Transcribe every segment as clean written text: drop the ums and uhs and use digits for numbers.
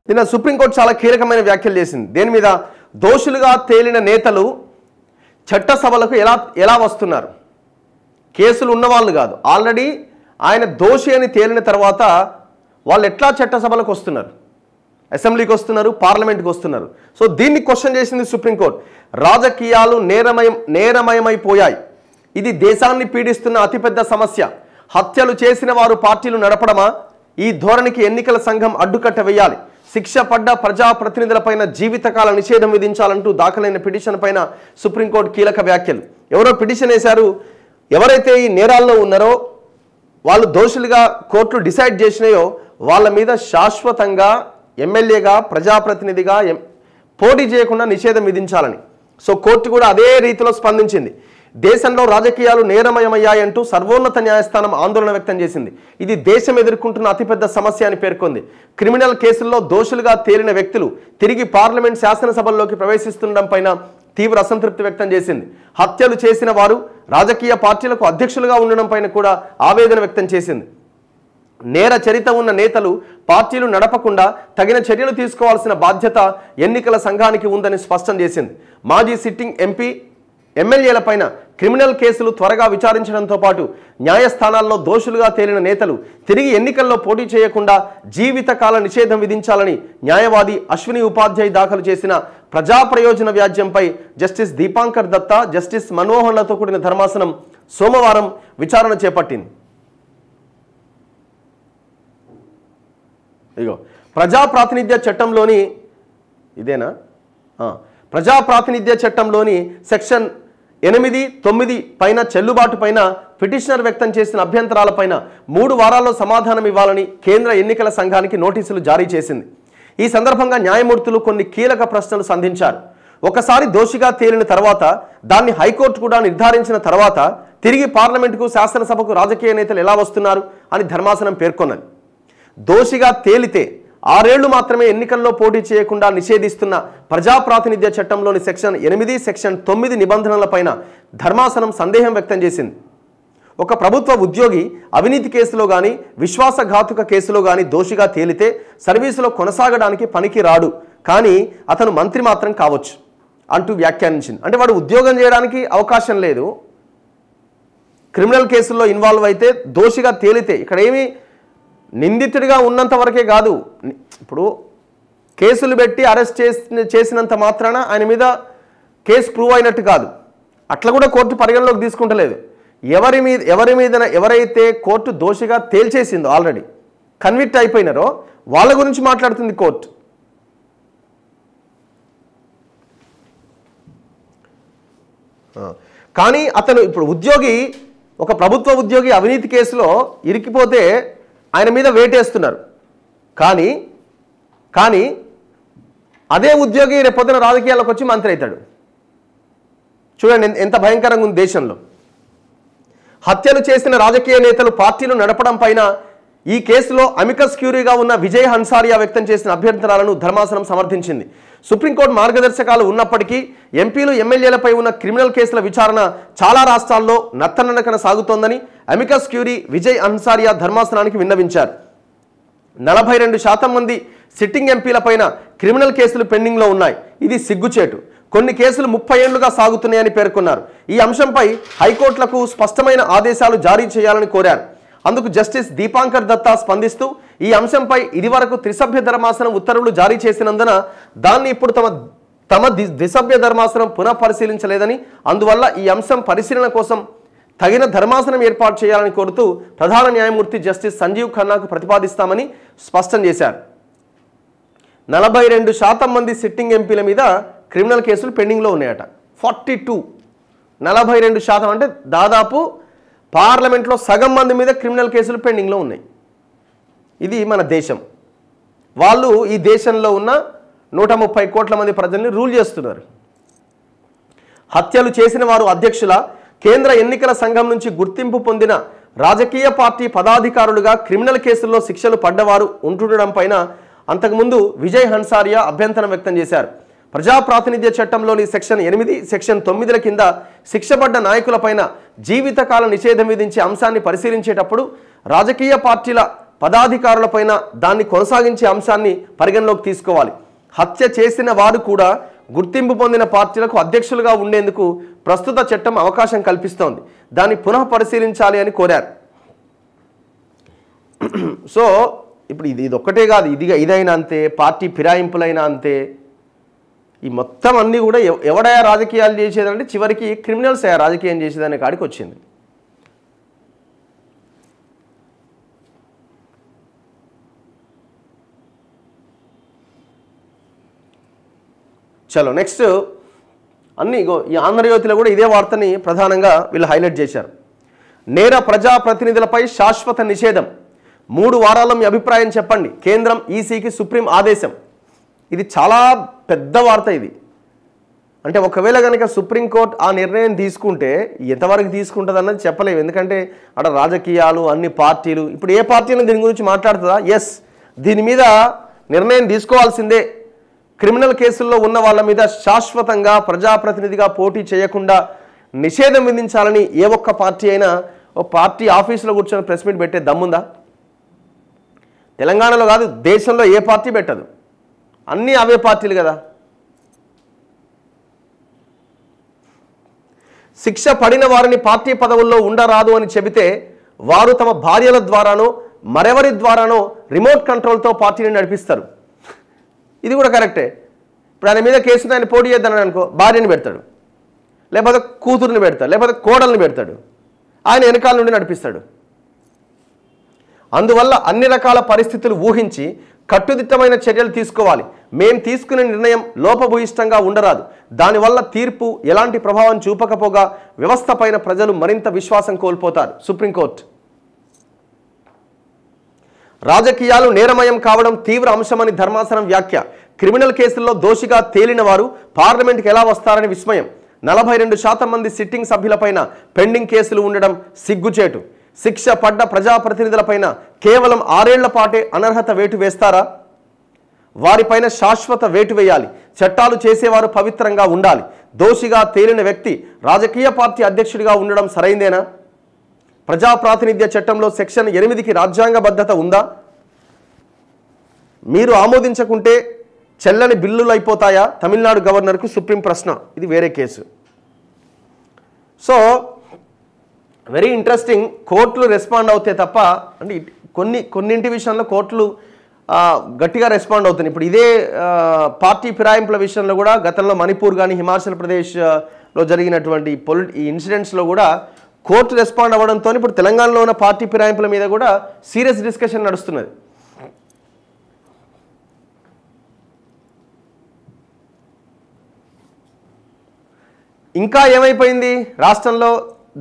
నిన్న సుప్రీంకోర్టు చాలా కీలకమైన వ్యాఖ్యలు చేసింది. దేని మీద? దోషులుగా తేలిన నేతలు చట్టసభలకు ఎలా వస్తున్నారు? కేసులు ఉన్నవాళ్ళు కాదు, ఆల్రెడీ ఆయన దోషి అని తేలిన తర్వాత వాళ్ళు ఎట్లా చట్టసభలకు వస్తున్నారు? అసెంబ్లీకి వస్తున్నారు, పార్లమెంట్కి వస్తున్నారు. సో దీన్ని క్వశ్చన్ చేసింది సుప్రీంకోర్టు. రాజకీయాలు నేరమయమైపోయాయి, ఇది దేశాన్ని పీడిస్తున్న అతిపెద్ద సమస్య. హత్యలు చేసిన వారు పార్టీలు నడపడమా? ఈ ధోరణికి ఎన్నికల సంఘం అడ్డుకట్ట వేయాలి. శిక్ష పడ్డ ప్రజాప్రతినిధులపైన జీవితకాల నిషేధం విధించాలంటూ దాఖలైన పిటిషన్ పైన సుప్రీంకోర్టు కీలక వ్యాఖ్యలు. ఎవరో పిటిషన్ వేశారు, ఎవరైతే ఈ నేరాల్లో ఉన్నారో వాళ్ళు దోషులుగా కోర్టులు డిసైడ్ చేసినాయో వాళ్ళ మీద శాశ్వతంగా ఎమ్మెల్యేగా ప్రజాప్రతినిధిగా పోటీ చేయకుండా నిషేధం విధించాలని. సో కోర్టు కూడా అదే రీతిలో స్పందించింది. దేశంలో రాజకీయాలు నేరమయమయ్యాయంటూ సర్వోన్నత న్యాయస్థానం ఆందోళన వ్యక్తం చేసింది. ఇది దేశం ఎదుర్కొంటున్న అతిపెద్ద సమస్య అని పేర్కొంది. క్రిమినల్ కేసుల్లో దోషులుగా తేలిన వ్యక్తులు తిరిగి పార్లమెంట్ శాసనసభల్లోకి ప్రవేశిస్తుండడం పైన తీవ్ర అసంతృప్తి వ్యక్తం చేసింది. హత్యలు చేసిన వారు రాజకీయ పార్టీలకు అధ్యక్షులుగా ఉండడం పైన కూడా ఆవేదన వ్యక్తం చేసింది. నేర చరిత్ర ఉన్న నేతలు పార్టీలు నడపకుండా తగిన చర్యలు తీసుకోవాల్సిన బాధ్యత ఎన్నికల సంఘానికి ఉందని స్పష్టం చేసింది. మాజీ సిట్టింగ్ ఎంపీ ఎమ్మెల్యేలపైన క్రిమినల్ కేసులు త్వరగా విచారించడంతో పాటు న్యాయస్థానాల్లో దోషులుగా తేలిన నేతలు తిరిగి ఎన్నికల్లో పోటీ చేయకుండా జీవితకాల నిషేధం విధించాలని న్యాయవాది అశ్విని ఉపాధ్యాయ్ దాఖలు చేసిన ప్రజా ప్రయోజన వ్యాజ్యంపై జస్టిస్ దీపాంకర్ దత్తా, జస్టిస్ మన్మోహన్లతో కూడిన ధర్మాసనం సోమవారం విచారణ చేపట్టింది. ఇగో ప్రజాప్రాతినిధ్య చట్టంలోని ఇదేనా ప్రజాప్రాతినిధ్య చట్టంలోని సెక్షన్ 8, 9 పైన చెల్లుబాటు పైన పిటిషనర్ వ్యక్తం చేసిన అభ్యంతరాలపైన 3 వారాల్లో సమాధానం ఇవ్వాలని కేంద్ర ఎన్నికల సంఘానికి నోటీసులు జారీ చేసింది. ఈ సందర్భంగా న్యాయమూర్తులు కొన్ని కీలక ప్రశ్నలు సంధించారు. ఒకసారి దోషిగా తేలిన తర్వాత దాన్ని హైకోర్టు కూడా నిర్ధారించిన తర్వాత తిరిగి పార్లమెంటుకు శాసనసభకు రాజకీయ నేతలు ఎలా వస్తున్నారు అని ధర్మాసనం పేర్కొన్నది. దోషిగా తేలితే 6 ఏళ్లు మాత్రమే ఎన్నికల్లో పోటీ చేయకుండా నిషేధిస్తున్న ప్రజాప్రాతినిధ్య చట్టంలోని సెక్షన్ 8, సెక్షన్ 9 నిబంధనలపైన ధర్మాసనం సందేహం వ్యక్తం చేసింది. ఒక ప్రభుత్వ ఉద్యోగి అవినీతి కేసులో కానీ విశ్వాసఘాతుక కేసులో కానీ దోషిగా తేలితే సర్వీసులో కొనసాగడానికి పనికి రాడు, కానీ అతను మంత్రి మాత్రం కావచ్చు అంటూ వ్యాఖ్యానించింది. అంటే వాడు ఉద్యోగం చేయడానికి అవకాశం లేదు, క్రిమినల్ కేసుల్లో ఇన్వాల్వ్ అయితే దోషిగా తేలితే ఇక్కడ ఏమీ నిందితుడిగా ఉన్నంత వరకే కాదు, ఇప్పుడు కేసులు పెట్టి అరెస్ట్ చేసినంత మాత్రాన ఆయన మీద కేసు ప్రూవ్ అయినట్టు కాదు. అట్లా కూడా కోర్టు పరిగణలోకి తీసుకుంటలేదు. ఎవరైతే కోర్టు దోషిగా తేల్చేసిందో, ఆల్రెడీ కన్విక్ట్ అయిపోయినారో వాళ్ళ గురించి మాట్లాడుతుంది కోర్టు. కానీ అతను ఇప్పుడు ఒక ప్రభుత్వ ఉద్యోగి అవినీతి కేసులో ఇరికిపోతే ఆయన మీద వేటేస్తున్నారు. కానీ అదే ఉద్యోగి రేపొద్దున రాజకీయాల్లోకి వచ్చి మంత్రి అవుతాడు. చూడండి ఎంత భయంకరంగా ఉంది దేశంలో. హత్యలు చేసిన రాజకీయ నేతలు పార్టీలు నడపడం పైన ఈ కేసులో అమికస్ క్యూరీగా ఉన్న విజయ్ హన్సారియా వ్యక్తం చేసిన అభ్యంతరాలను ధర్మాసనం సమర్థించింది. సుప్రీంకోర్టు మార్గదర్శకాలు ఉన్నప్పటికీ ఎంపీలు ఎమ్మెల్యేలపై ఉన్న క్రిమినల్ కేసుల విచారణ చాలా రాష్ట్రాల్లో నత్తనడకన సాగుతోందని అమికస్ క్యూరీ విజయ్ హన్సారియా ధర్మాసనానికి విన్నవించారు. 42% మంది సిట్టింగ్ ఎంపీలపైన క్రిమినల్ కేసులు పెండింగ్లో ఉన్నాయి. ఇది సిగ్గుచేటు. కొన్ని కేసులు 30 ఏళ్లుగా సాగుతున్నాయని పేర్కొన్నారు. ఈ అంశంపై హైకోర్టులకు స్పష్టమైన ఆదేశాలు జారీ చేయాలని కోరారు. అందుకు జస్టిస్ దీపాంకర్ దత్తా స్పందిస్తూ ఈ అంశంపై ఇదివరకు త్రిసభ్య ధర్మాసనం ఉత్తర్వులు జారీ చేసినందున దాన్ని ఇప్పుడు తమ ద్విసభ్య ధర్మాసనం పునఃపరిశీలించలేదని, అందువల్ల ఈ అంశం పరిశీలన కోసం తగిన ధర్మాసనం ఏర్పాటు చేయాలని కోరుతూ ప్రధాన న్యాయమూర్తి జస్టిస్ సంజీవ్ ఖన్నాకు ప్రతిపాదిస్తామని స్పష్టం చేశారు. 42% మంది సిట్టింగ్ ఎంపీల మీద క్రిమినల్ కేసులు పెండింగ్లో ఉన్నాయట. 42% అంటే దాదాపు పార్లమెంట్లో సగం మంది మీద క్రిమినల్ కేసులు పెండింగ్లో ఉన్నాయి. ఇది మన దేశం. వాళ్ళు ఈ దేశంలో ఉన్న 130 కోట్ల మంది ప్రజల్ని రూల్ చేస్తున్నారు. హత్యలు చేసిన వారు అధ్యక్షుల కేంద్ర ఎన్నికల సంఘం నుంచి గుర్తింపు పొందిన రాజకీయ పార్టీ పదాధికారులుగా క్రిమినల్ కేసుల్లో శిక్షలు పడ్డవారు ఉంటుండడం పైన అంతకుముందు విజయ్ హన్సారియా అభ్యంతరం వ్యక్తం చేశారు. ప్రజాప్రాతినిధ్య చట్టంలోని సెక్షన్ 8, సెక్షన్ 9ల కింద శిక్షపడ్డ నాయకులపైన జీవితకాల నిషేధం విధించే అంశాన్ని పరిశీలించేటప్పుడు రాజకీయ పార్టీల పదాధికారులపైన దాన్ని కొనసాగించే అంశాన్ని పరిగణలోకి తీసుకోవాలి. హత్య చేసిన వారు కూడా గుర్తింపు పొందిన పార్టీలకు అధ్యక్షులుగా ఉండేందుకు ప్రస్తుత చట్టం అవకాశం కల్పిస్తోంది. దాన్ని పునః పరిశీలించాలి అని కోరారు. సో ఇప్పుడు ఇది ఒక్కటే కాదు, ఇదైనా అంతే, పార్టీ ఫిరాయింపులైనా అంతే. ఈ మొత్తం అన్నీ కూడా ఎవడయా రాజకీయాలు చేసేదంటే చివరికి క్రిమినల్స్ అయ్యా రాజకీయం చేసేదనే కాడికి వచ్చింది. చలో నెక్స్ట్ అన్నీ ఈ ఆంధ్రజ్యోతిలో కూడా ఇదే వార్తని ప్రధానంగా వీళ్ళు హైలైట్ చేశారు. నేర ప్రజాప్రతినిధులపై శాశ్వత నిషేధం, 3 వారాల్లో మీ అభిప్రాయం చెప్పండి, కేంద్రం ఈసీకి సుప్రీం ఆదేశం. ఇది చాలా పెద్ద వార్త. ఇది అంటే ఒకవేళ కనుక సుప్రీంకోర్టు ఆ నిర్ణయం తీసుకుంటే ఎంతవరకు తీసుకుంటుంది అన్నది చెప్పలేము. ఎందుకంటే అక్కడ రాజకీయాలు, అన్ని పార్టీలు, ఇప్పుడు ఏ పార్టీని దీని గురించి మాట్లాడుతుందా? ఎస్, దీని మీద నిర్ణయం తీసుకోవాల్సిందే. క్రిమినల్ కేసుల్లో ఉన్న వాళ్ళ మీద శాశ్వతంగా ప్రజాప్రతినిధిగా పోటీ చేయకుండా నిషేధం విధించాలని ఏ ఒక్క పార్టీ అయినా ఓ పార్టీ ఆఫీసులో కూర్చొని ప్రెస్ మీట్ పెట్టే దమ్ముందా? తెలంగాణలో కాదు, దేశంలో ఏ పార్టీ పెట్టదు. అన్నీ అవే పార్టీలు కదా. శిక్ష పడిన వారిని పార్టీ పదవుల్లో ఉండరాదు అని చెబితే వారు తమ భార్యల ద్వారానో మరెవరి ద్వారానో రిమోట్ కంట్రోల్తో పార్టీని నడిపిస్తారు. ఇది కూడా కరెక్టే. ఇప్పుడు ఆయన మీద కేసుని ఆయన పోటీ చేద్దానని అనుకో, భార్యని పెడతాడు, లేకపోతే కూతురుని పెడతాడు, లేకపోతే కోడల్ని పెడతాడు, ఆయన వెనకాల నుండి నడిపిస్తాడు. అందువల్ల అన్ని రకాల పరిస్థితులు ఊహించి కట్టుదిట్టమైన చర్యలు తీసుకోవాలి. మేం తీసుకునే నిర్ణయం లోపభూయిష్టంగా ఉండరాదు. దానివల్ల తీర్పు ఎలాంటి ప్రభావం చూపకపోగా వ్యవస్థ పైన ప్రజలు మరింత విశ్వాసం కోల్పోతారు. సుప్రీంకోర్టు రాజకీయాలు నేరమయం కావడం తీవ్ర అంశమని ధర్మాసనం వ్యాఖ్య. క్రిమినల్ కేసుల్లో దోషిగా తేలిన వారు పార్లమెంట్కి ఎలా వస్తారని విస్మయం. 42% మంది సిట్టింగ్ సభ్యులపైన పెండింగ్ కేసులు ఉండడం సిగ్గుచేటు. శిక్ష పడ్డ ప్రజాప్రతినిధులపైన కేవలం 6 ఏళ్ల పాటే అనర్హత వేటు వేస్తారా? వారిపైన శాశ్వత వేటు వేయాలి. చట్టాలు చేసేవారు పవిత్రంగా ఉండాలి. దోషిగా తేలిన వ్యక్తి రాజకీయ పార్టీ అధ్యక్షుడిగా ఉండడం సరైందేనా? ప్రజాప్రాతినిధ్య చట్టంలో సెక్షన్ 8కి రాజ్యాంగబద్ధత ఉందా? మీరు ఆమోదించకుంటే చెల్లని బిల్లులు అయిపోతాయా? తమిళనాడు గవర్నర్కు సుప్రీం ప్రశ్న. ఇది వేరే కేసు. So very interesting. కోర్టులు రెస్పాండ్ అవుతే తప్ప, అంటే కొన్నింటి విషయంలో కోర్టులు గట్టిగా రెస్పాండ్ అవుతున్నాయి. ఇప్పుడు ఇదే పార్టీ ఫిరాయింపుల విషయంలో కూడా గతంలో మణిపూర్ కానీ హిమాచల్ ప్రదేశ్లో జరిగినటువంటి ఈ ఇన్సిడెంట్స్లో కూడా కోర్టు రెస్పాండ్ అవ్వడంతో ఇప్పుడు తెలంగాణలో ఉన్న పార్టీ ఫిరాయింపుల మీద కూడా సీరియస్ డిస్కషన్ నడుస్తున్నది. ఇంకా ఏమైపోయింది రాష్ట్రంలో,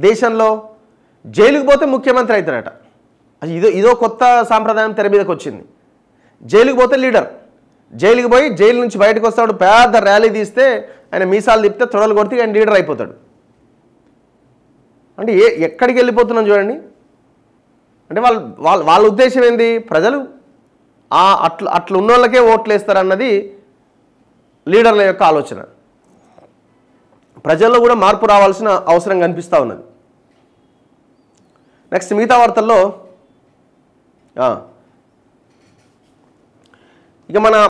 దేశంలో? జైలుకు పోతే ముఖ్యమంత్రి అవుతాడట. ఇదో కొత్త సాంప్రదాయం తెర మీదకి వచ్చింది. జైలుకు పోతే లీడర్, జైలుకి పోయి జైలు నుంచి బయటకు వస్తాడు, పెద్ద ర్యాలీ తీస్తే ఆయన మీసాలు తిప్పితే తొడలు కొడితే ఆయన లీడర్ అయిపోతాడు. అంటే ఎక్కడికి వెళ్ళిపోతున్నాం చూడండి. అంటే వాళ్ళ ఉద్దేశం ఏంది? ప్రజలు అట్లా ఉన్నోళ్ళకే ఓట్లు వేస్తారన్నది లీడర్ల యొక్క ఆలోచన. ప్రజల్లో కూడా మార్పు రావాల్సిన అవసరం కనిపిస్తూ ఉన్నది. నెక్స్ట్ మిగతా వార్తల్లో ఇక మన